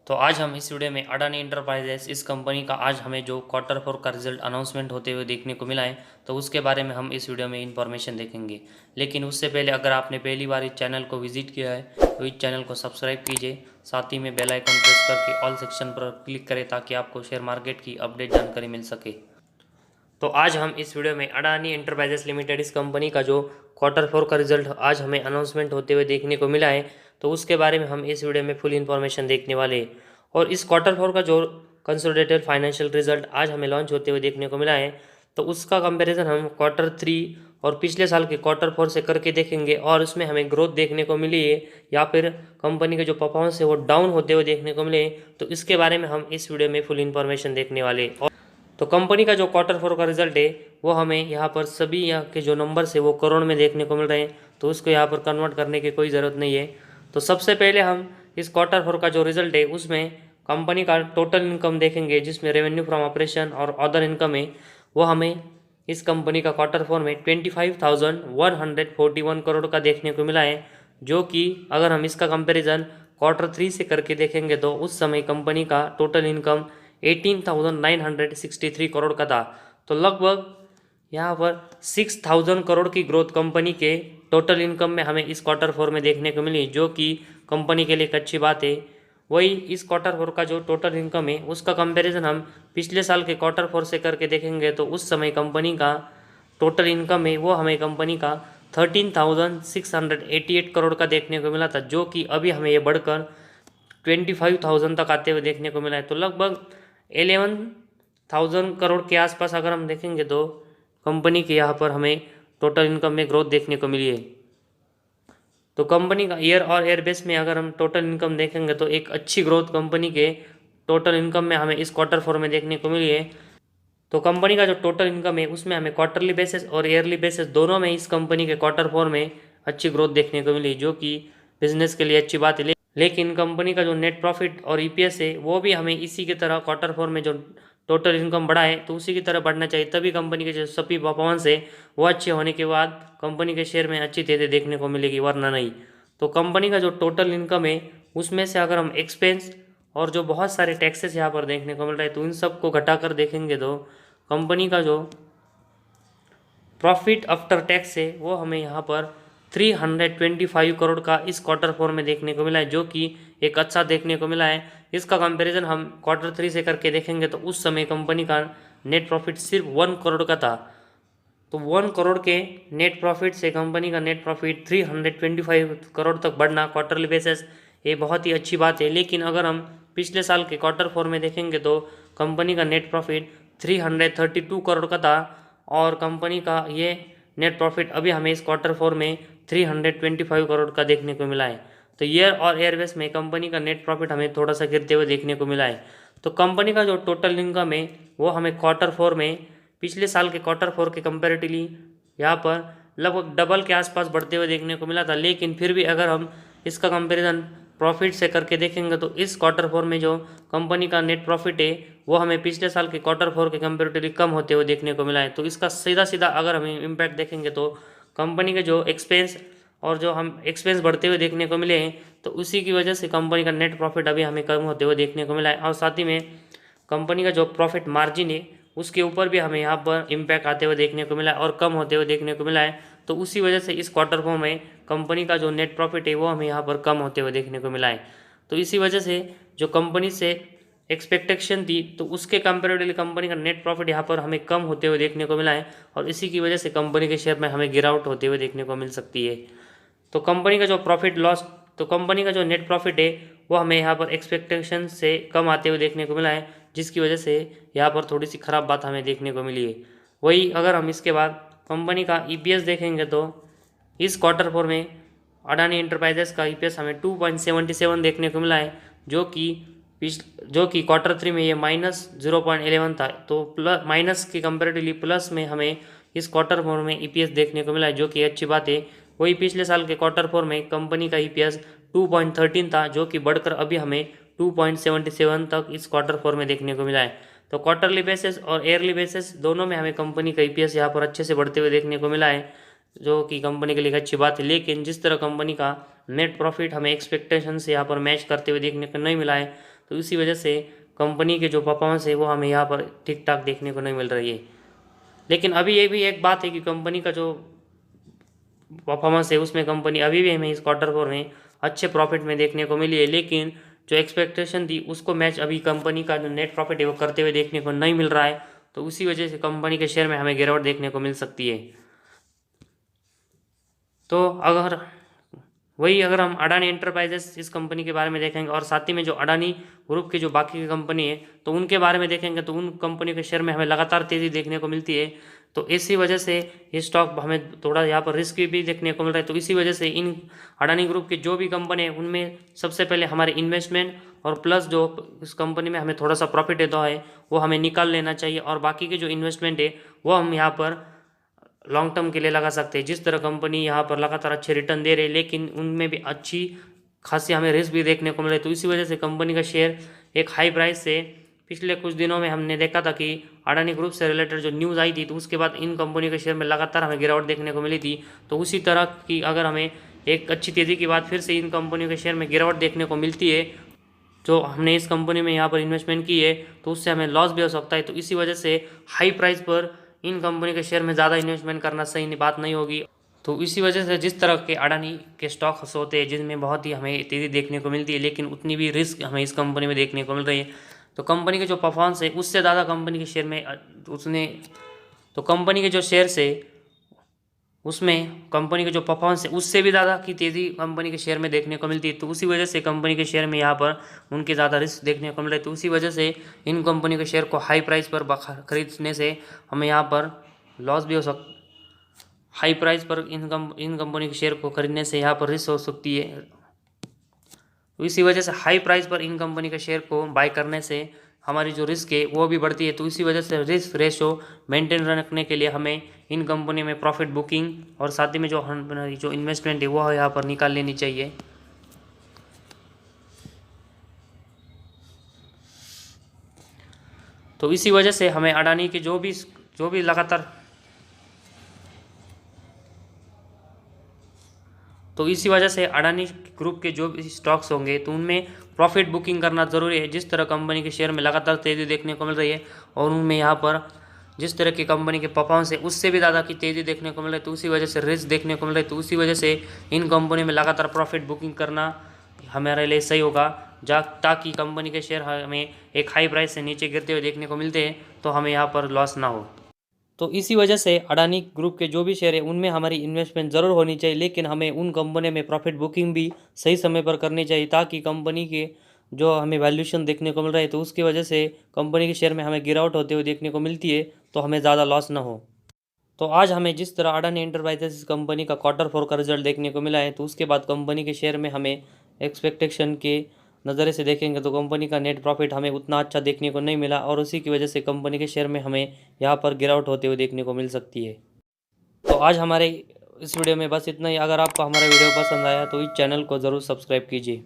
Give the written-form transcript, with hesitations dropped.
तो आज हम इस वीडियो में अडानी इंटरप्राइजेस इस कंपनी का आज हमें जो क्वार्टर फोर का रिजल्ट अनाउंसमेंट होते हुए देखने को मिला है, तो उसके बारे में हम इस वीडियो में इंफॉर्मेशन देखेंगे। लेकिन उससे पहले अगर आपने पहली बार इस चैनल को विजिट किया है तो इस चैनल को सब्सक्राइब कीजिए, साथ ही में बेल आइकन प्रेस करके ऑल सेक्शन पर क्लिक करें ताकि आपको शेयर मार्केट की अपडेट जानकारी मिल सके। तो आज हम इस वीडियो में अडानी एंटरप्राइजेस लिमिटेड इस कंपनी का जो क्वार्टर फोर का रिजल्ट आज हमें अनाउंसमेंट होते हुए देखने को मिला है, तो उसके बारे में हम इस वीडियो में फुल इन्फॉर्मेशन देखने वाले हैं। और इस क्वार्टर फोर का जो कंसोलिडेटेड फाइनेंशियल रिजल्ट आज हमें लॉन्च होते हुए देखने को मिला है, तो उसका कंपैरिजन हम क्वार्टर थ्री और पिछले साल के क्वार्टर फोर से करके देखेंगे और उसमें हमें ग्रोथ देखने को मिली है या फिर कंपनी के जो परफॉर्मेंस है वो डाउन होते हुए देखने को मिले, तो इसके बारे में हम इस वीडियो में फुल इन्फॉर्मेशन देखने वाले। और तो कंपनी का जो क्वार्टर फोर का रिजल्ट है वो हमें यहाँ पर सभी यहाँ के जो नंबर्स है वो करोड़ में देखने को मिल रहे हैं, तो उसको यहाँ पर कन्वर्ट करने की कोई ज़रूरत नहीं है। तो सबसे पहले हम इस क्वार्टर फोर का जो रिजल्ट है उसमें कंपनी का टोटल इनकम देखेंगे, जिसमें रेवेन्यू फ्रॉम ऑपरेशन और अदर इनकम है वो हमें इस कंपनी का क्वार्टर फोर में 25,141 करोड़ का देखने को मिला है, जो कि अगर हम इसका कंपैरिजन क्वार्टर थ्री से करके देखेंगे तो उस समय कंपनी का टोटल इनकम 18,963 करोड़ का था। तो लगभग यहाँ पर 6,000 करोड़ की ग्रोथ कंपनी के टोटल इनकम में हमें इस क्वार्टर फोर में देखने को मिली, जो कि कंपनी के लिए एक अच्छी बात है। वही इस क्वार्टर फोर का जो टोटल इनकम है उसका कंपैरिजन हम पिछले साल के क्वार्टर फोर से करके देखेंगे तो उस समय कंपनी का टोटल इनकम है वो हमें कंपनी का 13,688 करोड़ का देखने को मिला था, जो कि अभी हमें ये बढ़कर 25,000 तक आते हुए देखने को मिला है। तो लगभग 11,000 करोड़ के आसपास अगर हम देखेंगे तो कंपनी के यहाँ पर हमें टोटल इनकम में ग्रोथ देखने को मिली है। तो कंपनी का ईयर और ईयर बेस में अगर हम टोटल इनकम देखेंगे तो एक अच्छी ग्रोथ कंपनी के टोटल इनकम में हमें इस क्वार्टर फोर में देखने को मिली है। तो कंपनी का जो टोटल इनकम है उसमें हमें क्वार्टरली बेसिस और ईयरली बेसिस दोनों में इस कंपनी के क्वार्टर फोर में अच्छी ग्रोथ देखने को मिली, जो कि बिजनेस के लिए अच्छी बात है। लेकिन कंपनी का जो नेट प्रॉफिट और ईपीएस है वो भी हमें इसी की तरह क्वार्टर फोर में जो टोटल इनकम बढ़ा है तो उसी की तरह बढ़ना चाहिए, तभी कंपनी के जो सभी परफॉर्मेंस है वो अच्छे होने के बाद कंपनी के शेयर में अच्छी तेजी देखने को मिलेगी, वरना नहीं। तो कंपनी का जो टोटल इनकम है उसमें से अगर हम एक्सपेंस और जो बहुत सारे टैक्सेस यहाँ पर देखने को मिल रहा है तो इन सब को घटाकर देखेंगे तो कंपनी का जो प्रॉफिट आफ्टर टैक्स है वो हमें यहाँ पर 325 करोड़ का इस क्वार्टर फोर में देखने को मिला है, जो कि एक अच्छा देखने को मिला है। इसका कंपैरिजन हम क्वार्टर थ्री से करके देखेंगे तो उस समय कंपनी का नेट प्रॉफिट सिर्फ 1 करोड़ का था। तो 1 करोड़ के नेट प्रॉफिट से कंपनी का नेट प्रॉफिट 325 करोड़ तक बढ़ना क्वार्टरली बेसिस ये बहुत ही अच्छी बात है। लेकिन अगर हम पिछले साल के क्वार्टर फोर में देखेंगे तो कंपनी का नेट प्रॉफिट 332 करोड़ का था और कंपनी का ये नेट प्रॉफिट अभी हमें इस क्वार्टर फोर में 325 करोड़ का देखने को मिला है। तो ईयर और एयरवेज में कंपनी का नेट प्रॉफिट हमें थोड़ा सा गिरते हुए देखने को मिला है। तो कंपनी का जो टोटल इनकम है वो हमें क्वार्टर फोर में पिछले साल के क्वार्टर फोर के कंपेरेटिवली यहाँ पर लगभग डबल के आसपास बढ़ते हुए देखने को मिला था। लेकिन फिर भी अगर हम इसका कंपैरिजन प्रॉफिट से करके देखेंगे तो इस क्वार्टर फोर में जो कंपनी का नेट प्रॉफिट है वो हमें पिछले साल के क्वार्टर फोर के कंपेरेटिवली कम होते हुए देखने को मिला है। तो इसका सीधा सीधा अगर हमें इम्पैक्ट देखेंगे तो कंपनी के जो एक्सपेंस और जो हम एक्सपेंस बढ़ते हुए देखने को मिले हैं तो उसी की वजह से कंपनी का नेट प्रॉफिट अभी हमें कम होते हुए देखने को मिला है। और साथ ही में कंपनी का जो प्रॉफिट मार्जिन है उसके ऊपर भी हमें यहाँ पर इम्पैक्ट आते हुए देखने को मिला है और कम होते हुए देखने को मिला है। तो उसी वजह से इस क्वार्टर फोर में कंपनी का जो नेट प्रॉफिट है वो हमें यहाँ पर कम होते हुए देखने को मिला है। तो इसी वजह से जो कंपनी से एक्सपेक्टेशन थी तो उसके कंपेरेटिवली कंपनी का नेट प्रॉफिट यहाँ पर हमें कम होते हुए देखने को मिला है और इसी की वजह से कंपनी के शेयर में हमें गिरावट होते हुए देखने को मिल सकती है। तो कंपनी का जो प्रॉफिट लॉस तो कंपनी का जो नेट प्रॉफिट है वो हमें यहाँ पर एक्सपेक्टेशन से कम आते हुए देखने को मिला है, जिसकी वजह से यहाँ पर थोड़ी सी ख़राब बात हमें देखने को मिली है। वही अगर हम इसके बाद कंपनी का ईपीएस देखेंगे तो इस क्वार्टर फोर में अडानी इंटरप्राइजेस का ईपीएस हमें 2.77 देखने को मिला है, जो कि क्वार्टर थ्री में ये -0.11 था। तो प्लस माइनस के कंपेरेटिवली प्लस में हमें इस क्वार्टर फोर में ईपीएस देखने को मिला है, जो कि अच्छी बात है। वही पिछले साल के क्वार्टर फोर में कंपनी का ईपीएस 2.13 था, जो कि बढ़कर अभी हमें 2.77 तक इस क्वार्टर फोर में देखने को मिला है। तो क्वार्टरली बेसिस और ईयरली बेसिस दोनों में हमें कंपनी का ईपीएस यहाँ पर अच्छे से बढ़ते हुए देखने को मिला है, जो कि कंपनी के लिए एक अच्छी बात है। लेकिन जिस तरह कंपनी का नेट प्रॉफिट हमें एक्सपेक्टेशन से यहाँ पर मैच करते हुए देखने को नहीं मिला है तो इसी वजह से कंपनी के जो परफॉर्मेंस है वो हमें यहाँ पर ठीक ठाक देखने को नहीं मिल रही है। लेकिन अभी ये भी एक बात है कि कंपनी का जो परफॉर्मेंस है उसमें कंपनी अभी भी हमें इस क्वार्टर फोर में अच्छे प्रॉफिट में देखने को मिली है, लेकिन जो एक्सपेक्टेशन थी उसको मैच अभी कंपनी का जो नेट प्रॉफिट है वो करते हुए देखने को नहीं मिल रहा है। तो उसी वजह से कंपनी के शेयर में हमें गिरावट देखने को मिल सकती है। तो अगर हम अडानी एंटरप्राइजेस इस कंपनी के बारे में देखेंगे और साथ ही में जो अडानी ग्रुप की जो बाकी की कंपनी है तो उनके बारे में देखेंगे तो उन कंपनी के शेयर में हमें लगातार तेज़ी देखने को मिलती है। तो इसी वजह से ये स्टॉक हमें थोड़ा यहाँ पर रिस्क भी देखने को मिल रहा है। तो इसी वजह से इन अडानी ग्रुप की जो भी कंपनी है उनमें सबसे पहले हमारे इन्वेस्टमेंट और प्लस जो इस कंपनी में हमें थोड़ा सा प्रॉफिट देता है वो हमें निकाल लेना चाहिए, और बाकी के जो इन्वेस्टमेंट है वो हम यहाँ पर लॉन्ग टर्म के लिए लगा सकते हैं। जिस तरह कंपनी यहाँ पर लगातार अच्छे रिटर्न दे रही है लेकिन उनमें भी अच्छी खासी हमें रिस्क भी देखने को मिल रही है। तो इसी वजह से कंपनी का शेयर एक हाई प्राइस से पिछले कुछ दिनों में हमने देखा था कि अडानी ग्रुप से रिलेटेड जो न्यूज़ आई थी तो उसके बाद इन कंपनी के शेयर में लगातार हमें गिरावट देखने को मिली थी। तो उसी तरह की अगर हमें एक अच्छी तेज़ी के बाद फिर से इन कंपनियों के शेयर में गिरावट देखने को मिलती है, जो हमने इस कंपनी में यहाँ पर इन्वेस्टमेंट की है तो उससे हमें लॉस भी हो सकता है। तो इसी वजह से हाई प्राइस पर इन कंपनी के शेयर में ज़्यादा इन्वेस्टमेंट करना सही बात नहीं होगी। तो इसी वजह से जिस तरह के अडानी के स्टॉक्स होते हैं जिनमें बहुत ही हमें तेज़ी देखने को मिलती है लेकिन उतनी भी रिस्क हमें इस कंपनी में देखने को मिल रही है, तो कंपनी के जो परफॉर्मेंस है उससे ज़्यादा कंपनी के शेयर में कंपनी के जो शेयर्स है उसमें कंपनी के जो परफॉर्मेंस है उससे भी ज़्यादा की तेज़ी कंपनी के शेयर में देखने को मिलती है। तो उसी वजह से कंपनी के शेयर में यहाँ पर उनके ज़्यादा रिस्क देखने को मिल रहे। तो उसी वजह से इन कंपनी के शेयर को हाई प्राइस पर खरीदने से हमें यहाँ पर लॉस भी हो सकता, हाई प्राइस पर इन कंपनी के शेयर को खरीदने से यहाँ पर रिस्क हो सकती है। तो इसी वजह से हाई प्राइस पर इन कंपनी के शेयर को बाय करने से हमारी जो रिस्क है वो भी बढ़ती है। तो इसी वजह से रिस्क रेशो मेंटेन रखने के लिए हमें इन कंपनी में प्रॉफिट बुकिंग और साथ ही में जो इन्वेस्टमेंट है वो यहाँ पर निकाल लेनी चाहिए। तो इसी वजह से हमें अडानी के जो भी लगातार तो इसी वजह से अडानी ग्रुप के जो भी स्टॉक्स होंगे तो उनमें प्रॉफिट बुकिंग करना ज़रूरी है। जिस तरह कंपनी के शेयर में लगातार तेज़ी देखने को मिल रही है और उनमें यहाँ पर जिस तरह की कंपनी के परफॉर्मेंस है उससे भी ज़्यादा की तेज़ी देखने को मिल रही है, तो उसी वजह से रिस्क देखने को मिल रही है। तो उसी वजह से इन कंपनी में लगातार प्रॉफिट बुकिंग करना हमारे लिए सही होगा, ताकि कंपनी के शेयर हमें एक हाई प्राइस से नीचे गिरते हुए देखने को मिलते हैं तो हमें यहाँ पर लॉस ना हो। तो इसी वजह से अडानी ग्रुप के जो भी शेयर है उनमें हमारी इन्वेस्टमेंट ज़रूर होनी चाहिए, लेकिन हमें उन कंपनी में प्रॉफिट बुकिंग भी सही समय पर करनी चाहिए, ताकि कंपनी के जो हमें वैल्यूएशन देखने को मिल रहा है तो उसकी वजह से कंपनी के शेयर में हमें गिरावट होते हुए देखने को मिलती है तो हमें ज़्यादा लॉस ना हो। तो आज हमें जिस तरह अडानी एंटरप्राइजेस कंपनी का क्वार्टर फोर का रिजल्ट देखने को मिला है तो उसके बाद कंपनी के शेयर में हमें एक्सपेक्टेशन के नज़रिए से देखेंगे तो कंपनी का नेट प्रॉफिट हमें उतना अच्छा देखने को नहीं मिला और उसी की वजह से कंपनी के शेयर में हमें यहाँ पर गिरावट होते हुए देखने को मिल सकती है। तो आज हमारे इस वीडियो में बस इतना ही। अगर आपको हमारा वीडियो पसंद आया तो इस चैनल को ज़रूर सब्सक्राइब कीजिए।